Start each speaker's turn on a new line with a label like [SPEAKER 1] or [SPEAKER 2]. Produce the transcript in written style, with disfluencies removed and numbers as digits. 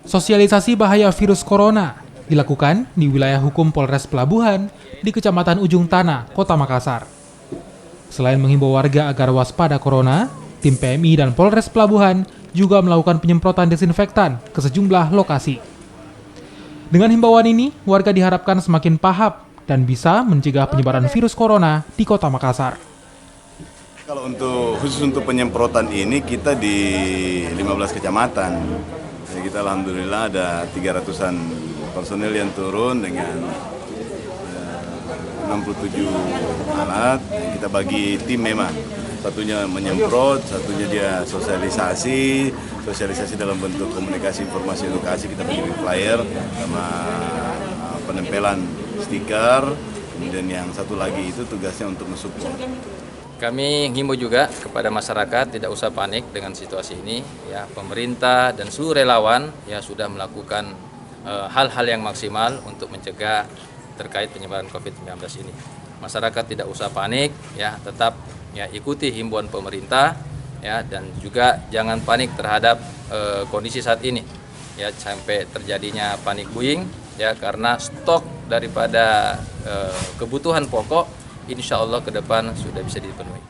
[SPEAKER 1] Sosialisasi bahaya virus corona dilakukan di wilayah hukum Polres Pelabuhan di Kecamatan Ujung Tanah, Kota Makassar. Selain menghimbau warga agar waspada corona, tim PMI dan Polres Pelabuhan juga melakukan penyemprotan desinfektan ke sejumlah lokasi. Dengan himbauan ini, warga diharapkan semakin paham dan bisa mencegah penyebaran virus corona di Kota Makassar.
[SPEAKER 2] Kalau khusus untuk penyemprotan ini kita di 15 kecamatan. Jadi kita alhamdulillah ada 300-an personil yang turun dengan 67 alat. Kita bagi tim memang. Satunya menyemprot, satunya dia sosialisasi dalam bentuk komunikasi, informasi, edukasi. Kita bagi flyer sama penempelan stiker. Kemudian yang satu lagi itu tugasnya untuk mensupport.
[SPEAKER 3] Kami himbau juga kepada masyarakat tidak usah panik dengan situasi ini. Ya, pemerintah dan seluruh relawan ya sudah melakukan hal-hal yang maksimal untuk mencegah terkait penyebaran COVID-19 ini. Masyarakat tidak usah panik, ya tetap ya ikuti himbauan pemerintah, ya dan juga jangan panik terhadap kondisi saat ini. Ya sampai terjadinya panik buying, ya karena stok daripada kebutuhan pokok insya Allah ke depan sudah bisa dipenuhi.